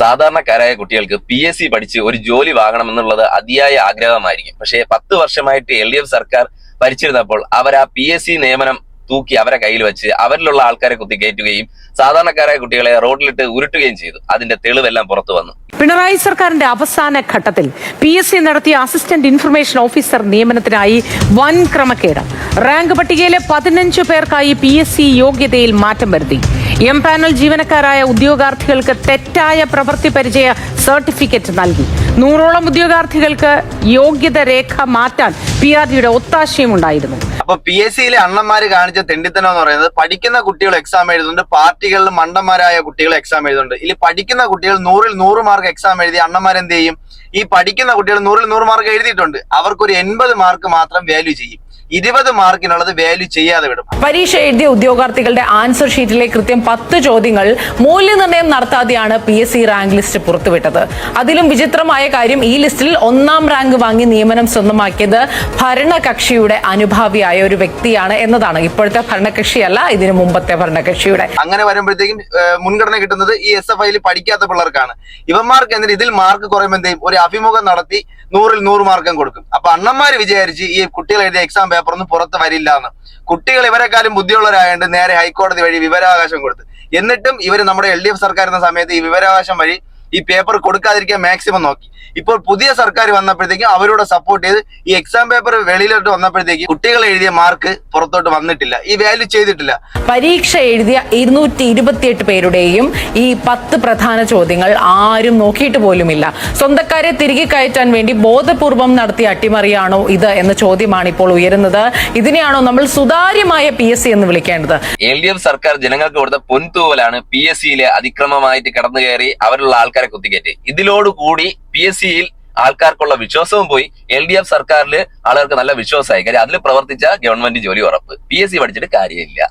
സാധാരണക്കാരായ കുട്ടികൾക്ക് PSC പഠിച്ച് ഒരു ജോലി വാങ്ങണമെന്നുള്ളത് അതിയായ ആഗ്രഹമായിരിക്കും. പക്ഷേ 10 വർഷമായിട്ട് LDF സർക്കാർ ഭരിച്ചിരുന്നപ്പോൾ അവർ ആ PSC നിയമനം തൂക്കി അവരെ കയ്യിൽ വെച്ച് അവരിലുള്ള ആൾക്കാരെ കുത്തിക്കയറ്റുകയും സാധാരണക്കാരായ കുട്ടികളെ റോഡിലിട്ട് ഉരുട്ടുകയും ചെയ്തു. അതിന്റെ തെളിവെല്ലാം പുറത്തു വന്നു. പിണറായി സർക്കാരിന്റെ അവസാന ഘട്ടത്തിൽ PSC നടത്തിയ അസിസ്റ്റന്റ് ഇൻഫർമേഷൻ ഓഫീസർ നിയമനത്തിനായി വൻ ക്രമക്കേട്. റാങ്ക് പട്ടികയിലെ 15 പേർക്കായി PSC യോഗ്യതയിൽ മാറ്റം വരുത്തി. പാനൽ ജീവനക്കാരായ ഉദ്യോഗാർത്ഥികൾക്ക് തെറ്റായ പ്രവൃത്തി പരിചയ സർട്ടിഫിക്കറ്റ് നൽകി. 100ഓളം ഉദ്യോഗാർത്ഥികൾക്ക് യോഗ്യത രേഖ മാറ്റാൻ PRDയുടെ ഒത്താശയും ഉണ്ടായിരുന്നു. അപ്പൊ PSCയിലെ അണ്ണന്മാര് കാണിച്ച തെണ്ടിത്തനം എന്ന് പറയുന്നത്, പഠിക്കുന്ന കുട്ടികൾ എക്സാം എഴുതുന്നുണ്ട്, പാർട്ടികളിൽ മണ്ടന്മാരായ കുട്ടികൾ എക്സാം എഴുതുന്നുണ്ട്. ഇതിൽ പഠിക്കുന്ന കുട്ടികൾ 100ൽ 100 മാർക്ക് എക്സാം എഴുതി അണ്ണന്മാരെന്ത് ചെയ്യും? ഈ പഠിക്കുന്ന കുട്ടികൾ 100ൽ 100 മാർക്ക് എഴുതിയിട്ടുണ്ട്, അവർക്കൊരു 80 മാർക്ക് മാത്രം വാല്യൂ ചെയ്യും. 20 മാർക്കിനുള്ളത് വാല്യൂ ചെയ്യാതെ വിടും. പരീക്ഷ എഴുതിയ ഉദ്യോഗാർത്ഥികളുടെ ആൻസർ ഷീറ്റിലെ കൃത്യം 10 ചോദ്യങ്ങൾ മൂല്യനിർണ്ണയം നടത്താതെയാണ് PSC റാങ്ക് ലിസ്റ്റ് പുറത്തുവിട്ടത്. അതിലും വിചിത്രമായ കാര്യം, ഈ ലിസ്റ്റിൽ 1ാം റാങ്ക് വാങ്ങി നിയമനം സ്വന്തമാക്കിയത് ഭരണകക്ഷിയുടെ അനുഭാവിയായ ഒരു വ്യക്തിയാണ് എന്നതാണ്. ഇപ്പോഴത്തെ ഭരണകക്ഷിയല്ല, ഇതിനു മുമ്പത്തെ ഭരണകക്ഷിയുടെ. അങ്ങനെ വരുമ്പോഴത്തേക്കും മുൻഗണന കിട്ടുന്നത് ഈ SFIയിൽ പഠിക്കാത്ത പിള്ളേർക്കാണ്. ഇവന്മാർക്ക് എന്തിന് ഇതിൽ മാർക്ക് കുറയുമ്പോൾ എന്ത് ചെയ്യും? ഒരു അഭിമുഖം നടത്തി 100ൽ 100 മാർക്കും കൊടുക്കും. അപ്പൊ അണ്ണന്മാര് വിചാരിച്ച് ഈ കുട്ടികൾ എഴുതിയ എക്സാം പേപ്പറൊന്നും പുറത്ത് വരില്ല എന്ന്. കുട്ടികൾ ഇവരെക്കാളും ബുദ്ധിയുള്ളവരായതുകൊണ്ട് നേരെ ഹൈക്കോടതി വഴി വിവരാവകാശം കൊടുത്തു. എന്നിട്ടും ഇവർ നമ്മുടെ LDF സർക്കാർ എന്ന സമയത്ത് ഈ വിവരാവകാശം വഴി ഈ പേപ്പർ കൊടുക്കാതിരിക്കാൻ മാക്സിമം നോക്കി. ഇപ്പോൾ പുതിയ സർക്കാർ വന്നപ്പോഴത്തേക്കും അവരോട് സപ്പോർട്ട് ചെയ്ത് ഈ എക്സാം പേപ്പർ വെളിയിലോട്ട് വന്നപ്പോഴത്തേക്ക് കുട്ടികൾ എഴുതിയ മാർക്ക് പുറത്തോട്ട് വന്നിട്ടില്ല, ഈ വാല്യൂ ചെയ്തിട്ടില്ല. പരീക്ഷ എഴുതിയ 228 പേരുടെയും ഈ 10 പ്രധാന ചോദ്യങ്ങൾ ആരും നോക്കിയിട്ട് പോലുമില്ല. സ്വന്തക്കാരെ തിരികെ കയറ്റാൻ വേണ്ടി ബോധപൂർവം നടത്തിയ അട്ടിമറിയാണോ ഇത് എന്ന ചോദ്യമാണ് ഇപ്പോൾ ഉയരുന്നത്. ഇതിനെയാണോ നമ്മൾ സുതാര്യമായ PSC എന്ന് വിളിക്കേണ്ടത്? LDF സർക്കാർ ജനങ്ങൾക്ക് കൊടുത്ത പൊൻതൂവലാണ് PSCയിലെ അതിക്രമമായിട്ട് കടന്നു കയറി അവരുള്ള ആൾക്കാരെ കുത്തിക്കയറ്റി. ഇതിലോടുകൂടി PSCയിൽ ആൾക്കാർക്കുള്ള വിശ്വാസവും പോയി. LDF സർക്കാരിൽ ആളുകൾക്ക് നല്ല വിശ്വാസമായി. കാര്യം അതിൽ പ്രവർത്തിച്ച ഗവൺമെന്റ് ജോലി ഉറപ്പ്. PSC പഠിച്ചിട്ട് കാര്യമില്ല.